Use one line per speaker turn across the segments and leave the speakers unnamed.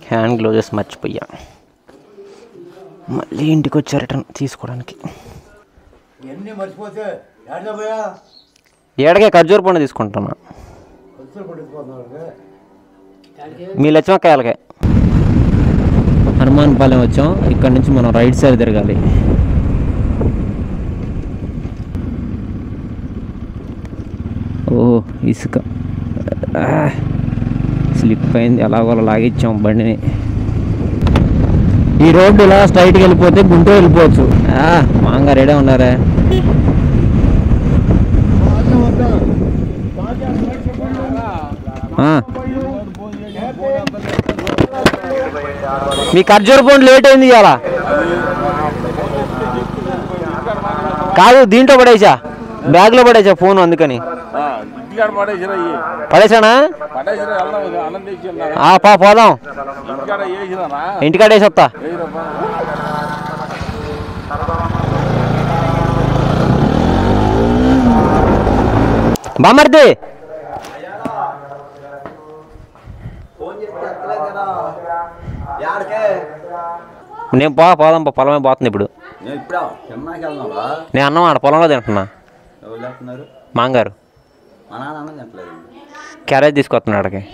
Hand glosses మర్చిపోయా, మళ్ళీ ఇంటికి వచ్చా రిటర్న్ తీసుకోవడానికి. ఏడకే ఖర్జూర పండు తీసుకుంటున్నా, మీ లక్ష్మక్కాయలకే. హనుమాన్పాలెం వచ్చాం, ఇక్కడ నుంచి మనం రైట్ సైడ్ తిరగాలి. ఓ ఇసుక స్లిప్ అయింది, ఎలాగోలా లాగిచ్చాం బండిని. ఈ రోడ్డు ఇలా స్ట్రైట్కి వెళ్ళిపోతే గుంటూరు వెళ్ళిపోవచ్చు. మాంగా రెడీ ఉన్నారే. మీ ఖర్జూర పండు లేట్ అయింది ఇవాళ. కాదు దీంట్లో పడేసా, బ్యాగ్లో పడేసా ఫోన్, అందుకని పడేసానా. పోదాం, ఇంటికాడ వేసి వస్తా. బామర్ది నేను పోదాం, పొలమే పోతుంది ఇప్పుడు. నేను అన్నం ఆడ పొలంలో తింటున్నా. మాంగారు క్యారేజ్ తీసుకొస్తున్నాడు అక్కడికి,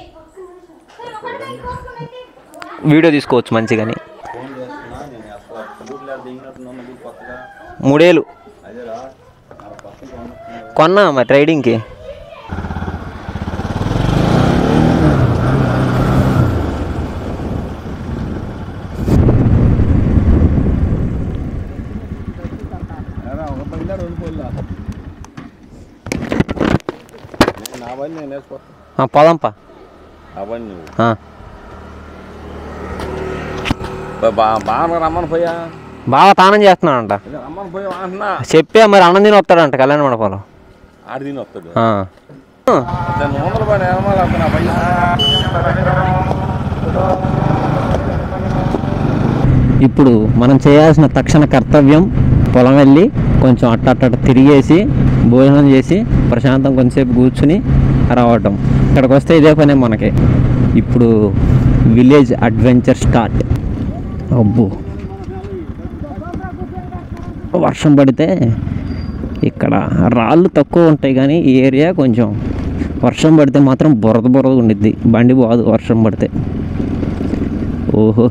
వీడియో తీసుకోవచ్చు మంచిగాని. 3 ఏళ్ళు కొన్నా మరి ట్రైడింగ్కి. పోదాంపా. బాగా తానం చేస్తున్నాడంట, చెప్పా మరి. అన్నం తిని వస్తాడంట కళ్యాణ మండపంలో. ఇప్పుడు మనం చేయాల్సిన తక్షణ కర్తవ్యం పొలం వెళ్ళి కొంచెం అట్ట తిరిగేసి భోజనం చేసి ప్రశాంతం కొంచెంసేపు కూర్చుని రావటం. ఇక్కడికి వస్తే ఇదే పనే మనకి. ఇప్పుడు విలేజ్ అడ్వెంచర్ స్టార్ట్. అబ్బో వర్షం పడితే ఇక్కడ రాళ్ళు తక్కువ ఉంటాయి, కానీ ఈ ఏరియా కొంచెం వర్షం పడితే మాత్రం బురద ఉండిద్ది, బండి పోదు వర్షం పడితే. ఓహో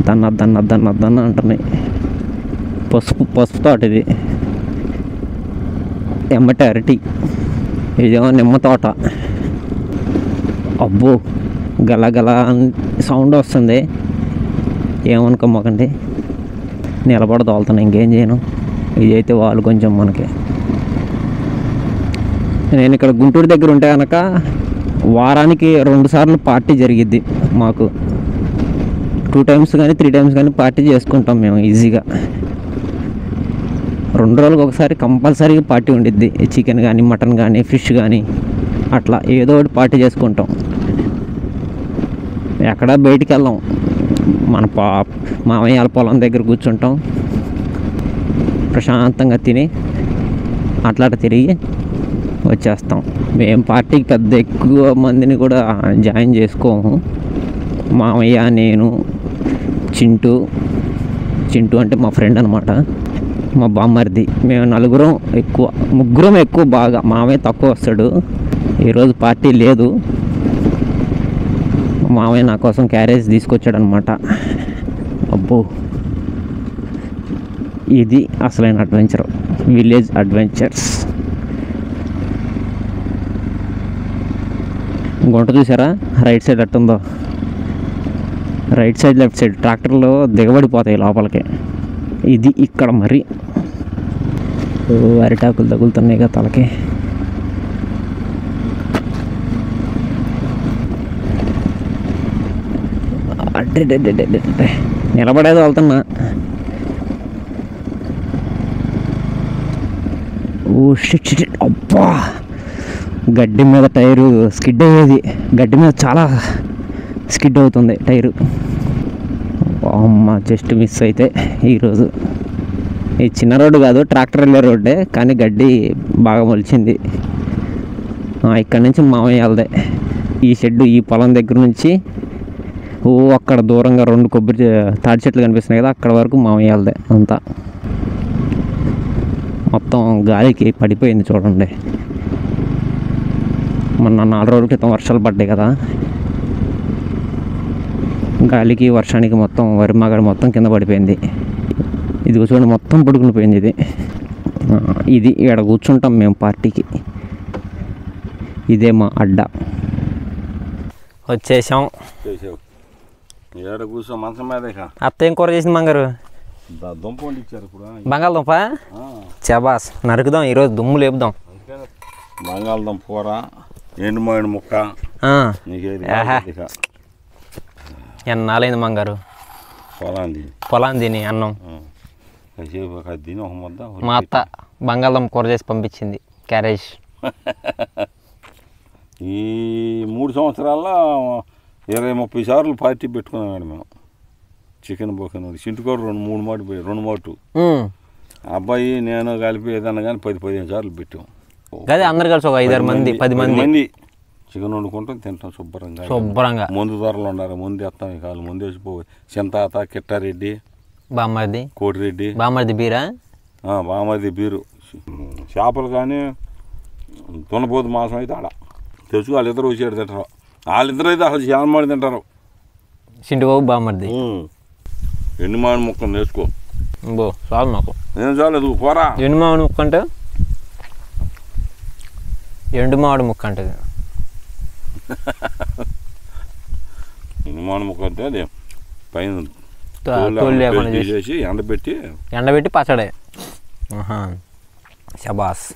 దన్న అంటున్నాయి. పసుపు తోట ఇది, ఎమ్మటి అరటి, ఇదేమో నిమ్మ తోట. అబ్బో గలగల సౌండ్ వస్తుంది, ఏమనుకోమాకండి. నిలబడి తోలుతాను, ఇంకేం చేయను. ఇదైతే వాళ్ళు కొంచెం మనకి. నేను ఇక్కడ గుంటూరు దగ్గర ఉంటే కనుక వారానికి 2 సార్లు పార్టీ జరిగిద్ది మాకు. 2 టైమ్స్ కానీ 3 టైమ్స్ కానీ పార్టీ చేసుకుంటాం మేము ఈజీగా. 2 రోజులకు ఒకసారి కంపల్సరీగా పార్టీ ఉండిద్ది. చికెన్ కానీ మటన్ కానీ ఫిష్ కానీ అట్లా ఏదో ఒకటి పార్టీ చేసుకుంటాం. ఎక్కడా బయటికి వెళ్దాం, మన మామయ్యాల పొలం దగ్గర కూర్చుంటాం, ప్రశాంతంగా తిని అట్లా తిరిగి వచ్చేస్తాం. మేము పార్టీకి పెద్ద ఎక్కువ మందిని కూడా జాయిన్ చేసుకోము. మామయ్య, నేను, చింటూ అంటే మా ఫ్రెండ్ అనమాట, మా బామ్మర్ది, మేము 4 ముగ్గురం ఎక్కువ బాగా. మామయ్య తక్కువ వస్తాడు. ఈరోజు పార్టీ లేదు, మామయ్య నా కోసం క్యారేజ్ తీసుకొచ్చాడు అనమాట. అబ్బో ఇది అసలైన అడ్వెంచర్, విలేజ్ అడ్వెంచర్స్. గుంట చూసారా రైట్ సైడ్ అట్టుందో, రైట్ సైడ్ లెఫ్ట్ సైడ్ ట్రాక్టర్లో దిగబడిపోతాయి లోపలికి. ఇది ఇక్కడ మరి అరిటాకులు తగులుతున్నాయి కదా తలకి. నిలబడేది వెళ్తున్నా. ఓ షిట్, అబ్బా గడ్డి మీద టైరు స్కిడ్ అయ్యేది. గడ్డి మీద చాలా స్కిడ్ అవుతుంది టైరు. అమ్మ జస్ట్ మిస్ అయితే ఈరోజు. ఈ చిన్న రోడ్డు కాదు, ట్రాక్టర్ వెళ్ళే రోడ్డే, కానీ గడ్డి బాగా మొలిచింది. ఇక్కడి నుంచి మామయ్య వెళ్దే. ఈ షెడ్డు ఈ పొలం దగ్గర నుంచి ఓ అక్కడ దూరంగా 2 కొబ్బరి తాడి చెట్లు కనిపిస్తున్నాయి కదా, అక్కడ వరకు మామయ్యలదే అంతా. మొత్తం గాలికి పడిపోయింది చూడండి. మొన్న 4 రోజుల క్రితం వర్షాలు పడ్డాయి కదా, గాలికి వర్షానికి మొత్తం వరి మగడ మొత్తం కింద పడిపోయింది. ఇది చూడండి మొత్తం పడుకుని పోయింది. ఇది ఇక్కడ కూర్చుంటాం మేము పార్టీకి. ఇదే మా అడ్డా. వచ్చేసాం. అత్త ఏం కూర చేసింది బంగారు? బంగాళదుంప చబాస్ నరుకుదాం ఈరోజు, దుమ్ము లేపుదాం.
బంగాళదుంప కూర, ఎండుమామిడి ముక్క.
ఎన్నాలైంది బంగారు పొలాన్ని తిని అన్నం. మా అత్త బంగాళదుంప కూర చేసి పంపించింది క్యారేజ్.
ఈ 3 సంవత్సరాల్లో 20-30 సార్లు పార్టీ పెట్టుకున్నాం మేడం మేము. చికెన్ బొకెన్ చింటుకోడు 2 మాటు అబ్బాయి నేను కలిపి ఏదన్నా కానీ 10-15 సార్లు పెట్టాం.
అదే అందరు కలిసి ఒక 5-6 మంది 10 మంది
చికెన్ వండుకుంటాం, తింటాం శుభ్రంగా. ముందు ధరలు ఉన్నారు, ముందు ఎత్తాం. ఇక వాళ్ళు ముందు వేసిపోయి చింతాత, కిట్టారెడ్డి,
బామ్మర్ది,
కోటిరెడ్డి,
బామ్మర్ది బీరా,
బామ్మర్ది బీరు. చేపలు కానీ తునపోతు మాసం అయితే ఆడ తెచ్చుకు వాళ్ళిద్దరు వచ్చాడు తింటారు. వాళ్ళిద్దరు అయితే అసలు శానమాడి తింటారు.
చింటిబాబు బామ్మర్ది.
ఎండు మామిడి ముక్కలు నేర్చుకో
చాలు నాకు.
నేను చాలేదు పోరా.
ఎండు మామిడి ముక్క అంటే ఎండు మామిడి ముక్క అంటే
ఎండు మామిడి ముక్క అంటే అది పైన తీసేసి
ఎండబెట్టి పచ్చడే. శబాస్.